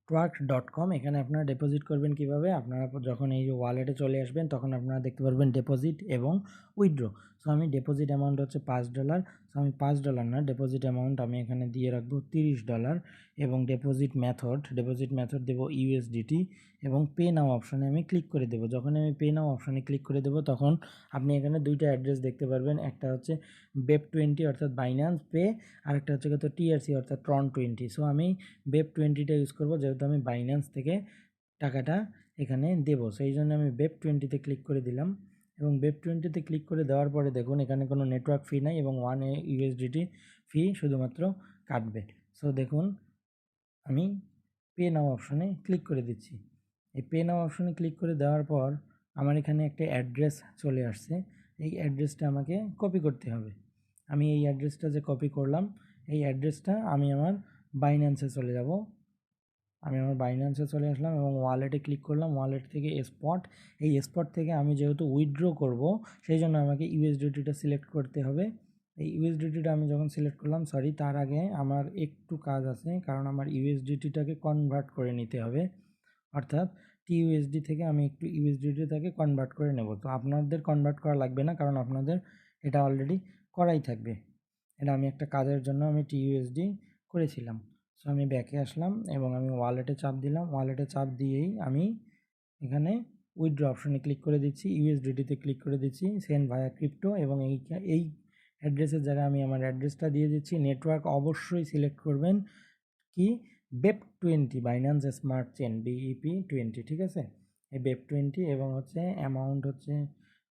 network.com। এখানে আপনারা ডিপোজিট করবেন কিভাবে, আপনারা যখন এই যে ওয়ালেটে চলে আসবেন তখন আপনারা দেখতে পারবেন ডিপোজিট এবং উইথড্র। সো আমি ডিপোজিট অ্যামাউন্ট হচ্ছে $5। সো আমি $5 না, ডিপোজিট অ্যামাউন্ট আমি এখানে দিয়ে রাখবো $30 এবং ডিপোজিট মেথড দেবো ইউএসডিটি এবং পে নাও অপশানে আমি ক্লিক করে দেবো। যখন আমি পে নাও অপশানে ক্লিক করে দেবো তখন আপনি এখানে দুইটা অ্যাড্রেস দেখতে পারবেন, একটা হচ্ছে BEP20 অর্থাৎ বাইন্যান্স পে, আরেকটা হচ্ছে কত টিআরসি অর্থাৎ Tron20। সো আমি BEP20টা ইউজ করবো যেহেতু আমি বাইন্যান্স থেকে টাকাটা এখানে দেবো, সেই জন্য আমি BEP20তে ক্লিক করে দিলাম এবং BEP20তে ক্লিক করে দেওয়ার পরে দেখুন এখানে কোনো নেটওয়ার্ক ফি নাই এবং 1 USDT ফি শুধুমাত্র কাটবে। সো দেখুন আমি পে নাও অপশনে ক্লিক করে দিচ্ছি। এই পে নাও অপশনে ক্লিক করে দেওয়ার পর আমার এখানে একটা অ্যাড্রেস চলে আসছে, এই অ্যাড্রেসটা আমাকে কপি করতে হবে। আমি এই অ্যাড্রেসটা যে কপি করলাম এই অ্যাড্রেসটা আমি আমার বাইন্যান্সে চলে যাব। আমি আমার বাইন্যান্সে চলে আসলাম এবং ওয়ালেটে ক্লিক করলাম, ওয়ালেট থেকে স্পট, এই স্পট থেকে আমি যেহেতু উইথড্র করব সেই জন্য আমাকে ইউএসডিটিটা সিলেক্ট করতে হবে। এই ইউএসডিটিটা আমি যখন সিলেক্ট করলাম, সরি তার আগে আমার একটু কাজ আছে, কারণ আমার ইউএসডিটিটাকে কনভার্ট করে নিতে হবে, অর্থাৎ টিইউএসডি থেকে আমি একটু ইউএসডিটিটাকে কনভার্ট করে নেব। তো আপনাদের কনভার্ট করা লাগবে না, কারণ আপনাদের এটা অলরেডি করাই থাকবে। এটা আমি একটা কাজের জন্য আমি টিইউএসডি করেছিলাম। সো আমি ব্যাকে আসলাম এবং আমি ওয়ালেটে চাপ দিলাম, ওয়ালেটে চাপ দিয়েই আমি এখানে উইথড্র অপশনে ক্লিক করে দিচ্ছি, ইউএসডিটিতে ক্লিক করে দিচ্ছি, সেন্ড ভায়া ক্রিপ্টো এবং এই অ্যাড্রেসের জায়গায় আমি আমার অ্যাড্রেসটা দিয়ে দিচ্ছি। নেটওয়ার্ক অবশ্যই সিলেক্ট করবেন কি BEP20 Binance smart chain BEP20, ঠিক আছে, এই BEP20 এবং হচ্ছে অ্যামাউন্ট হচ্ছে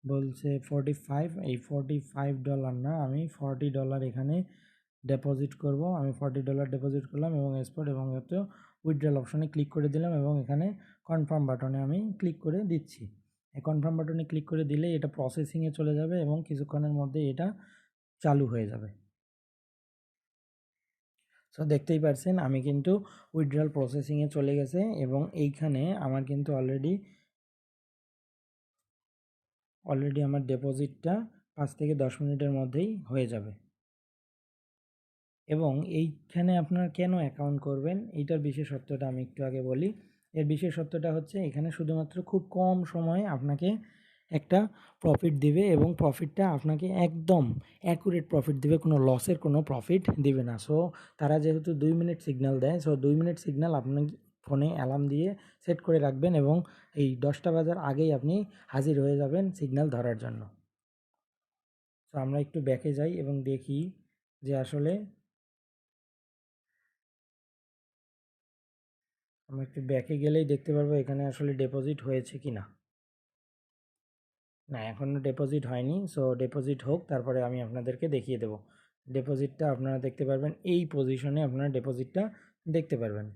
বলছে 45, এই $45 না, আমি $40 এখানে ডিপোজিট করব। আমি $40 ডিপোজিট করলাম এবং স্পট এবং হচ্ছে উইথড্রল অপশনে ক্লিক করে দিলাম এবং এখানে কনফার্ম বাটনে আমি ক্লিক করে দিচ্ছি। এই কনফার্ম বাটনে ক্লিক করে দিলেই এটা প্রসেসিংয়ে চলে যাবে এবং কিছুক্ষণের মধ্যে এটা চালু হয়ে যাবে। সো দেখতেই পারছেন আমি কিন্তু উইথড্রল প্রসেসিংয়ে চলে গেছে এবং এইখানে আমার কিন্তু অলরেডি আমার ডিপোজিটটা 5 থেকে 10 মিনিটের মধ্যেই হয়ে যাবে। এবং এইখানে আপনার কেন অ্যাকাউন্ট করবেন এইটার বিশেষত্বটা আমি একটু আগে বলি। এর বিশেষত্বটা হচ্ছে এখানে শুধুমাত্র খুব কম সময়ে আপনাকে একটা প্রফিট দিবে এবং প্রফিটটা আপনাকে একদম অ্যাকুরেট প্রফিট দিবে, কোনো লসের কোনো প্রফিট দিবে না। সো তারা যেহেতু 2 মিনিট সিগন্যাল দেয়, সো 2 মিনিট সিগন্যাল আপনি ফোনে অ্যালার্ম দিয়ে সেট করে রাখবেন এবং এই 10টা বাজার আগেই আপনি হাজির হয়ে যাবেন সিগন্যাল ধরার জন্য। সো আমরা একটু ব্যাকে যাই এবং দেখি যে আসলে আমরা একটু ব্যাকে গেলেই দেখতে পারবো এখানে আসলে ডিপোজিট হয়েছে কি না। না, এখনও ডিপোজিট হয়নি। সো ডিপোজিট হোক, তারপরে আমি আপনাদেরকে দেখিয়ে দেবো। ডিপোজিটটা আপনারা দেখতে পারবেন, এই পজিশনে আপনারা ডিপোজিটটা দেখতে পারবেন।